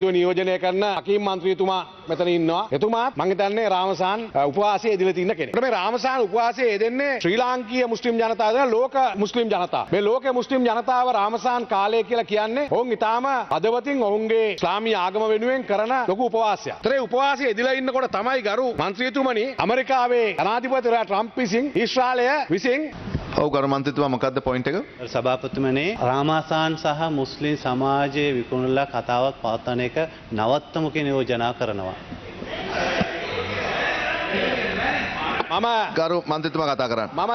නියෝජනය කරන අකීම් මන්ත්‍රීතුමා මෙතන ඉන්නවා. එතුමාත් මම හිතන්නේ රාමසාන් උපවාසයේ ඉඳලා තින්න කෙනෙක්. මේ රාමසාන් උපවාසයේ යෙදෙන්නේ ශ්‍රී ලාංකීය මුස්ලිම් ජනතාව ලෝක මුස්ලිම් ජනතාව. මේ ලෝක මුස්ලිම් ජනතාව රාමසාන් කාලය කියලා කියන්නේ ඔවුන් ඊටාම අදවතින් ඔවුන්ගේ ඉස්ලාමීය ආගම වෙනුවෙන් කරන ලොකු උපවාසයක්. ඒතරේ උපවාසයේ ඉඳලා ඉන්නකොට තමයි ගරු මන්ත්‍රීතුමනි ඇමරිකාවේ ජනාධිපතිවරයා ට්‍රම්ප් විසින් ඊශ්‍රායලය විසින් ඔව් ගරු මන්ත්‍රීතුමා මොකද්ද පොයින්ට් එක? සභාපතිතුමනි රාමසාන් සහ මුස්ලිම් සමාජයේ විකුණලා කතාවක් පවත්වන එක නවත්තමු කියන යෝජනා කරනවා. මම ගරු මන්ත්‍රීතුමා කතා කරන්න. මම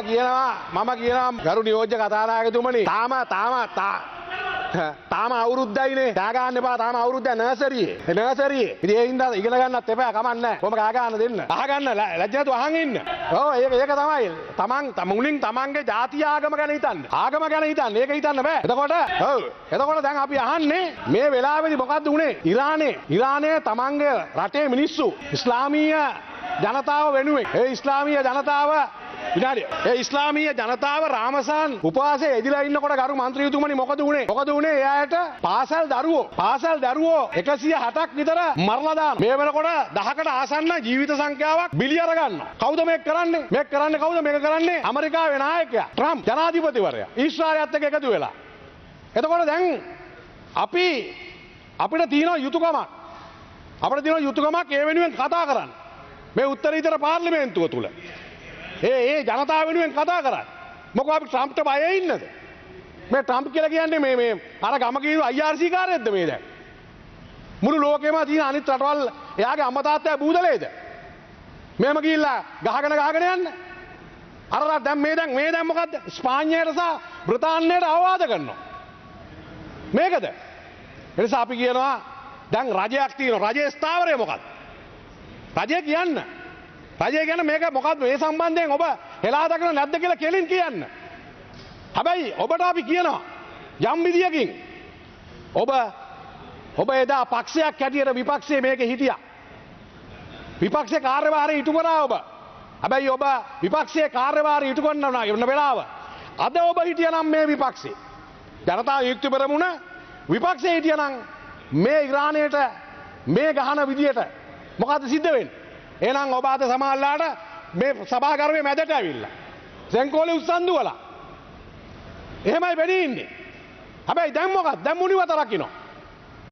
කියනවා ගරු නියෝජ්‍ය කතානායකතුමනි තාම අවුරුද්දයිනේ කෑ ගන්න එපා. තාම අවුරුද්ද නර්සරියේ ඉතින් ඒ හින්දා ඉගෙන ගන්නත් එපා කමක් නැහැ. කොහොම කෑ ගන්න දෙන්න අහගන්න ලැජ්ජ නැතුව අහන් ඉන්න. ඔව් ඒක තමයි මුලින් තමන්ගේ ජාතිය ආගම ගැන හිතන්න. ඒක හිතන්න බෑ. එතකොට දැන් අපි අහන්නේ මේ වෙලාවේදී මොකද්ද උනේ? ඉරානයේ තමන්ගේ රටේ මිනිස්සු ඉස්ලාමීය ජනතාව වෙනුවෙන් ඒ ඉස්ලාමීය ජනතාව රාමසාන් උපවාසයේ එදිලා ඉන්නකොට ගරු මන්ත්‍රීතුමනි මොකද උනේ? එයාට පාසල් දරුවෝ 160ක් විතර මරලා දානවා. මේ වෙනකොට 10කට ආසන්න ජීවිත සංඛ්‍යාවක් බිලි අරගන්නවා. කවුද මේක කරන්නේ? මේක කරන්නේ ඇමරිකාවේ නායකයා ට්‍රම්ප් ජනාධිපතිවරයා ඊශ්‍රායලයත් එක්ක එකතු වෙලා. එතකොට දැන් අපිට තියෙන යුතුයකමක් ඒ වෙනුවෙන් කතා කරන්න. මේ උත්තරීතර පාර්ලිමේන්තුව තුල ඒ ජනතාව වෙනුවෙන් කතා කරන්නේ. මොකද අපි ට්‍රම්ප්ට බයයි ඉන්නද? මේ ට්‍රම්ප් කියලා කියන්නේ මේ අර ගම කීරු IRC කාර්යයක්ද මේ දැන්? මුළු ලෝකෙම තියෙන අනිත් රටවල් එයාගේ අම්මා තාත්තා බූදලේද? මෙහෙම ගිහිල්ලා ගහගෙන යන්න. අර දැන් මේ දැන් මොකද්ද? ස්පාඤ්ඤයට සහ බ්‍රිතාන්‍යයට අවවාද කරනවා. මේකද? ඒ නිසා අපි කියනවා දැන් රජයක් තියෙනවා. රජයේ ස්ථාවරය මොකක්ද? රජය කියන්නේ මේක මොකක්ද මේ සම්බන්ධයෙන් ඔබ හෙලා දකින්න නැද්ද කියලා කෙලින් කියන්න. හැබැයි ඔබට අපි කියනවා යම් විදියකින් ඔබ එදා පක්ෂයක් හැටියට විපක්ෂයේ මේකේ හිටියා. විපක්ෂයේ කාර්යභාරය ඉටු කරා ඔබ. හැබැයි ඔබ විපක්ෂයේ කාර්යභාරය ඉටු කරන වෙලාව අද ඔබ හිටියනම් මේ විපක්ෂේ ජනතා යුක්ති පෙරමුණ විපක්ෂයේ හිටියනම් මේ ඉරානයට මේ ගහන විදියට මොකද්ද සිද්ධ වෙන්නේ? එහෙනම් ඔබ අද සමාල්ලාට මේ සභාගරුවේ මැදට ඇවිල්ලා සෙන්කෝලේ උස්සන්දුවලා එහෙමයි වෙන්නේ ඉන්නේ. හැබැයි දැන් මොකක්ද? දැන් මුනිවත රකින්න.